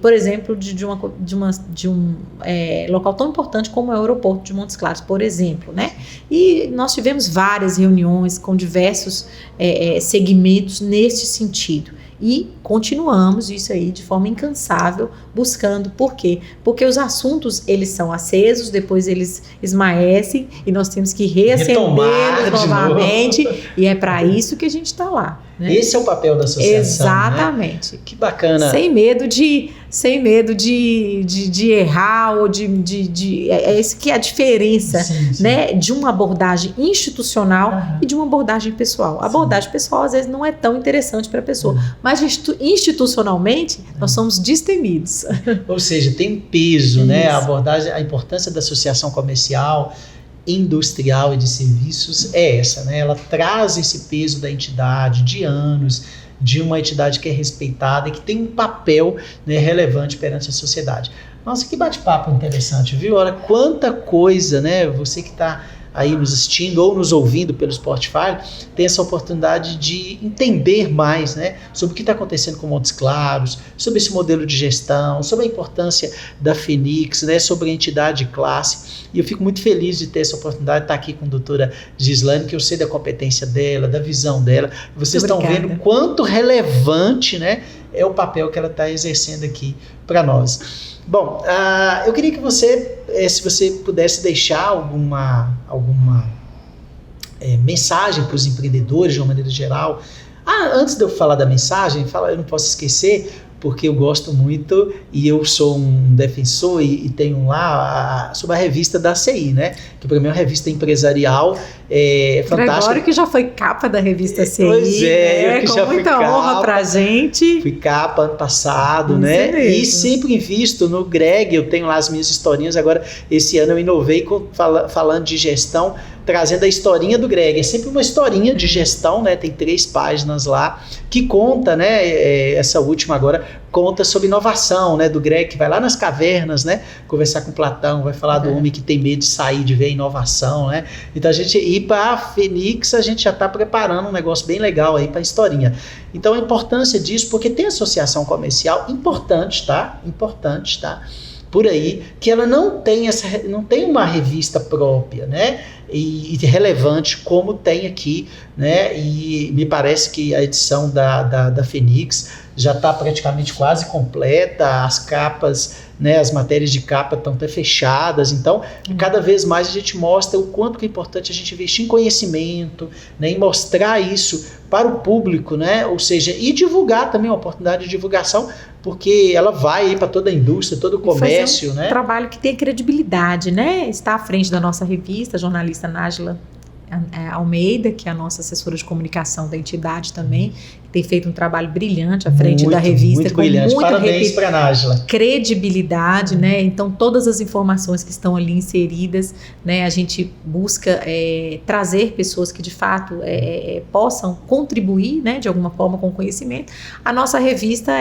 por exemplo, de um local tão importante como é o aeroporto de Montes Claros, por exemplo, né? E nós tivemos várias reuniões com diversos segmentos nesse sentido. E continuamos isso aí de forma incansável, buscando. Por quê? Porque os assuntos, eles são acesos, depois eles esmaecem e nós temos que reacendê-los novamente, e é para isso que a gente está lá, né? Esse é o papel da associação. Exatamente. Né? Que bacana. Sem medo de errar, ou essa que é a diferença, sim. Né, de uma abordagem institucional e de uma abordagem pessoal. A abordagem pessoal, às vezes, não é tão interessante para a pessoa, mas institucionalmente, nós somos destemidos. Ou seja, tem peso, né? A abordagem, a importância da associação comercial, industrial e de serviços é essa, né? Ela traz esse peso da entidade de anos, de uma entidade que é respeitada e que tem um papel, né, relevante perante a sociedade. Nossa, que bate-papo interessante, viu? Olha, quanta coisa, né? Você que está aí nos assistindo ou nos ouvindo pelo Spotify, tem essa oportunidade de entender mais, né, sobre o que está acontecendo com Montes Claros, sobre esse modelo de gestão, sobre a importância da Fenix, né, sobre a entidade de classe. E eu fico muito feliz de ter essa oportunidade de estar aqui com a doutora Gislane, que eu sei da competência dela, da visão dela. Vocês estão vendo o quanto relevante, né, é o papel que ela está exercendo aqui para nós. Bom, eu queria que você, se você pudesse deixar alguma mensagem para os empreendedores de uma maneira geral. Antes de eu falar da mensagem, eu não posso esquecer, porque eu gosto muito e eu sou um defensor e tenho lá sobre a revista da CI, né? Que para mim é uma revista empresarial fantástica. Gregório que já foi capa da revista CI, pois é, eu que com já fui muita capa, honra pra gente. Fui capa ano passado, isso né? Mesmo. E sempre invisto no Greg, eu tenho lá as minhas historinhas, agora esse ano eu inovei falando de gestão, trazendo a historinha do Greg. É sempre uma historinha de gestão, né? Tem 3 páginas lá, que conta, né? Essa última agora conta sobre inovação, né? Do Greg, que vai lá nas cavernas, né? Conversar com Platão, vai falar do homem que tem medo de sair, de ver a inovação, né? Então a gente ir para a Fenix, a gente já está preparando um negócio bem legal aí para a historinha. Então a importância disso, porque tem associação comercial importante, tá? Por aí, que ela não tem uma revista própria, né? E relevante como tem aqui, né? E me parece que a edição da Fenix já está praticamente quase completa, as capas, né, as matérias de capa estão até fechadas, então cada vez mais a gente mostra o quanto que é importante a gente investir em conhecimento, né, e mostrar isso para o público, né, ou seja, e divulgar também, uma oportunidade de divulgação, porque ela vai para toda a indústria, todo o comércio, né? Trabalho que tem credibilidade, né? Está à frente da nossa revista, a jornalista Nájila Almeida, que é a nossa assessora de comunicação da entidade também, que tem feito um trabalho brilhante à frente da revista, muito brilhante. Parabéns para a Nájila. Credibilidade, né? Então todas as informações que estão ali inseridas, né? A gente busca trazer pessoas que de fato possam contribuir, né? De alguma forma com o conhecimento. A nossa revista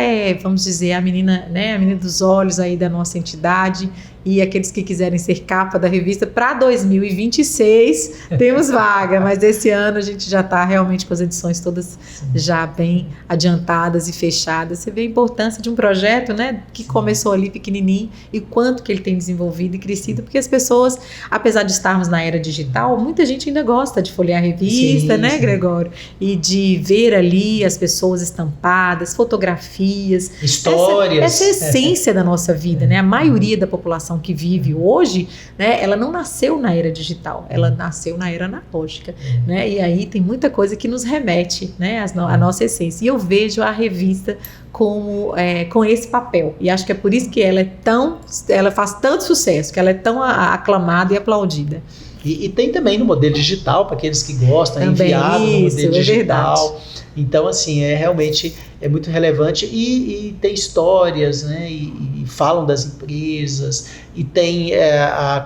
vamos dizer, a menina, né? A menina dos olhos aí da nossa entidade. E aqueles que quiserem ser capa da revista, para 2026 temos vaga, mas esse ano a gente já está realmente com as edições todas já bem adiantadas e fechadas. Você vê a importância de um projeto, né, que começou ali pequenininho e quanto que ele tem desenvolvido e crescido, porque as pessoas, apesar de estarmos na era digital, muita gente ainda gosta de folhear a revista, né, Gregório? E de ver ali as pessoas estampadas, fotografias. Histórias. Essa é a essência da nossa vida, né? A maioria da população que vive hoje, né, ela não nasceu na era digital, ela nasceu na era analógica, né, e aí tem muita coisa que nos remete, né, à nossa essência, e eu vejo a revista como, com esse papel, e acho que é por isso que ela faz tanto sucesso, que ela é tão aclamada e aplaudida. E tem também no modelo digital, para aqueles que gostam, enviado no modelo digital. Verdade. Então, assim, realmente é muito relevante e tem histórias, né, e falam das empresas, e tem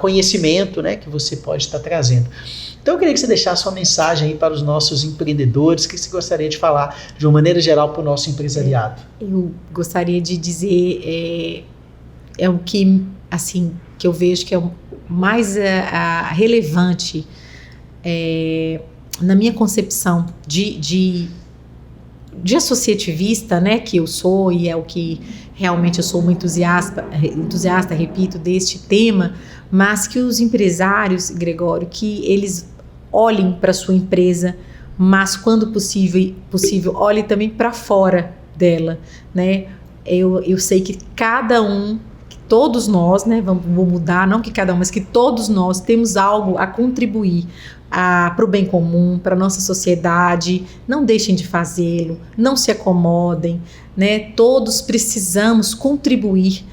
conhecimento, né, que você pode estar trazendo. Então, eu queria que você deixasse uma mensagem aí para os nossos empreendedores, que você gostaria de falar de uma maneira geral para o nosso empresariado. Eu gostaria de dizer, o que, assim, que eu vejo que é o mais relevante na minha concepção de associativista, né, que eu sou, e é o que realmente eu sou uma entusiasta, repito, deste tema, mas que os empresários, Gregório, que eles olhem para a sua empresa, mas quando possível olhem também para fora dela, né? Eu sei que todos nós, né, vou mudar, não que cada um, mas que todos nós temos algo a contribuir para o bem comum, para a nossa sociedade. Não deixem de fazê-lo, não se acomodem, né? Todos precisamos contribuir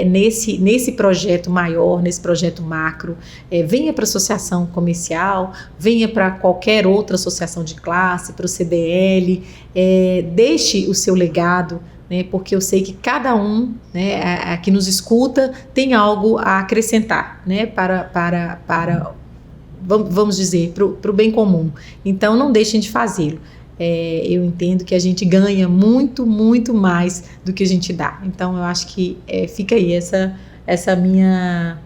nesse projeto maior, nesse projeto macro. Venha para a associação comercial, venha para qualquer outra associação de classe, para o CDL, deixe o seu legado, né, porque eu sei que cada um, né, que nos escuta tem algo a acrescentar, né, para vamos dizer, para o bem comum. Então, não deixem de fazê-lo. Eu entendo que a gente ganha muito, muito mais do que a gente dá. Então, eu acho que fica aí essa minha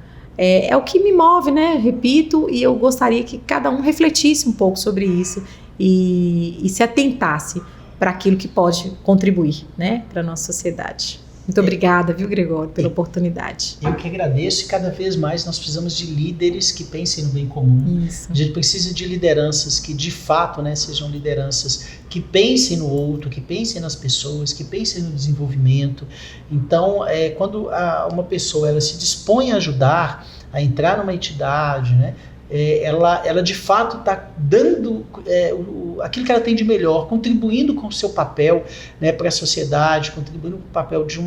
é o que me move, né? Repito, e eu gostaria que cada um refletisse um pouco sobre isso e se atentasse para aquilo que pode contribuir, né, para a nossa sociedade. Muito obrigada, viu, Gregório, pela oportunidade. Eu que agradeço, e cada vez mais nós precisamos de líderes que pensem no bem comum. Isso. A gente precisa de lideranças que, de fato, né, sejam lideranças que pensem no outro, que pensem nas pessoas, que pensem no desenvolvimento. Então, quando uma pessoa ela se dispõe a ajudar, a entrar numa entidade, né, ela de fato está dando aquilo que ela tem de melhor, contribuindo com o seu papel, né, para a sociedade, contribuindo com o papel de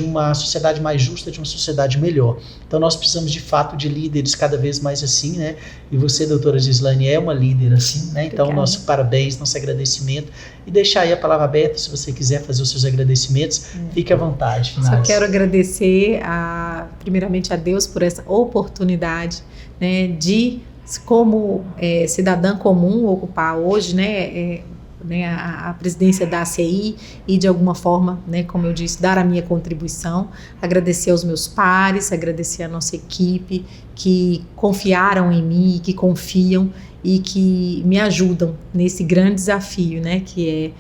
uma sociedade mais justa, de uma sociedade melhor. Então nós precisamos de fato de líderes cada vez mais assim, né? E você, doutora Gislane, é uma líder assim, né? Então nosso parabéns, nosso agradecimento, e deixar aí a palavra aberta, se você quiser fazer os seus agradecimentos, fique à vontade. Só quero agradecer primeiramente a Deus por essa oportunidade, né, de, como cidadã comum, ocupar hoje, né, a presidência da ACI e, de alguma forma, né, como eu disse, dar a minha contribuição. Agradecer aos meus pares, agradecer à nossa equipe que confiaram em mim, que confiam e que me ajudam nesse grande desafio, né, que é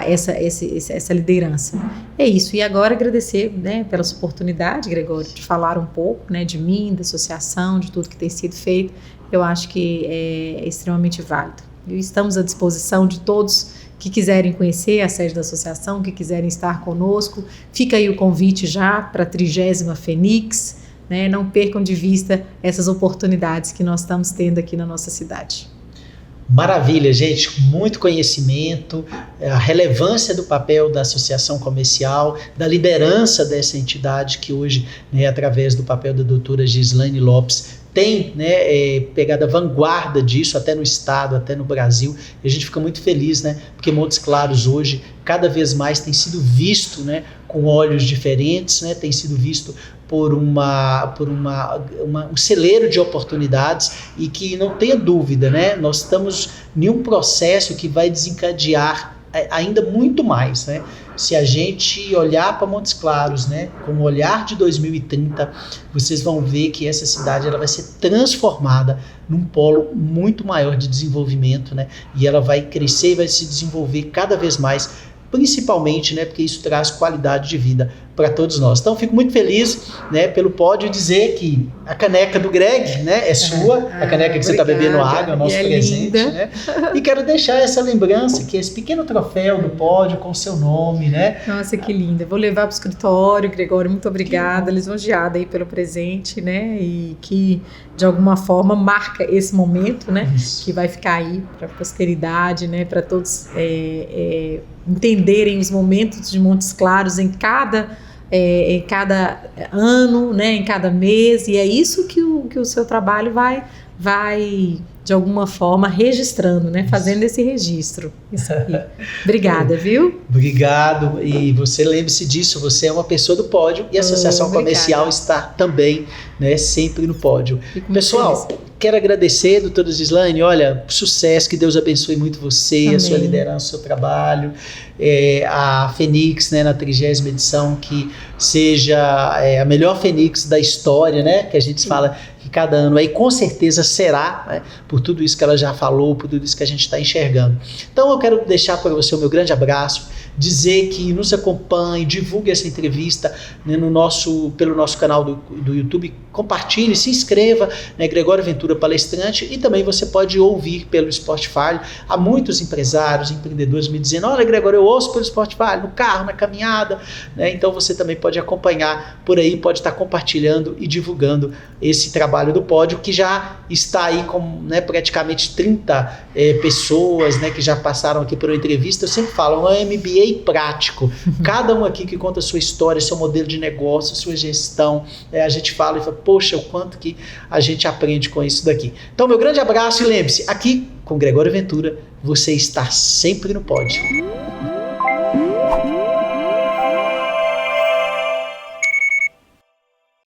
essa liderança. É isso. E agora agradecer, né, pela sua oportunidade, Gregório, de falar um pouco, né, de mim, da associação, de tudo que tem sido feito. Eu acho que é extremamente válido. E estamos à disposição de todos que quiserem conhecer a sede da associação, que quiserem estar conosco. Fica aí o convite já para a 30ª Fenix, né? Não percam de vista essas oportunidades que nós estamos tendo aqui na nossa cidade. Maravilha, gente, muito conhecimento, a relevância do papel da associação comercial, da liderança dessa entidade que hoje, né, através do papel da doutora Gislane Lopes, tem, né, pegado a vanguarda disso até no estado, até no Brasil, e a gente fica muito feliz, né, porque Montes Claros hoje cada vez mais tem sido visto, né, com olhos diferentes, né, tem sido visto por um celeiro de oportunidades, e que não tenha dúvida, né, nós estamos em um processo que vai desencadear ainda muito mais, né? Se a gente olhar para Montes Claros, né, com o olhar de 2030, vocês vão ver que essa cidade ela vai ser transformada num polo muito maior de desenvolvimento, né? E ela vai crescer e vai se desenvolver cada vez mais, principalmente, né, porque isso traz qualidade de vida para todos nós. Então, fico muito feliz, né, pelo pódio dizer que a caneca do Greg, né, é sua, a caneca que você está bebendo água, é o nosso presente, né? E quero deixar essa lembrança, que é esse pequeno troféu do pódio com o seu nome, né? Nossa, que linda. Vou levar para o escritório, Gregório, muito obrigada, lisonjeada aí pelo presente, né, e que de alguma forma marca esse momento, né, que vai ficar aí para a posteridade, né, para todos entenderem os momentos de Montes Claros em cada ano, né, em cada mês, e é isso que o seu trabalho vai de alguma forma registrando, né, fazendo esse registro. Isso aí. Obrigada, viu? Obrigado, e você lembre-se disso, você é uma pessoa do pódio, e a Associação Comercial está também, né, sempre no pódio. Pessoal, quero agradecer, doutora Gislane, olha, sucesso, que Deus abençoe muito você, Amém. A sua liderança, o seu trabalho, a Fenix, né, na 30ª edição, que seja a melhor Fenix da história, né, que a gente fala que cada ano aí com certeza será, né, por tudo isso que ela já falou, por tudo isso que a gente está enxergando. Então eu quero deixar para você o meu grande abraço, dizer que nos acompanhe, divulgue essa entrevista, né, pelo nosso canal do YouTube, compartilhe, se inscreva, né, Gregório Ventura Palestrante, e também você pode ouvir pelo Spotify. Há muitos empresários, empreendedores me dizendo, olha, Gregório, eu ouço pelo Spotify, no carro, na caminhada, né, então você também pode acompanhar por aí, pode estar compartilhando e divulgando esse trabalho do pódio, que já está aí com, né, praticamente 30 pessoas, né, que já passaram aqui por uma entrevista. Eu sempre falo, um MBA prático, cada um aqui que conta a sua história, seu modelo de negócio, sua gestão, a gente fala e fala, poxa, o quanto que a gente aprende com isso daqui. Então, meu grande abraço, e lembre-se, aqui com Gregório Ventura, você está sempre no pódio.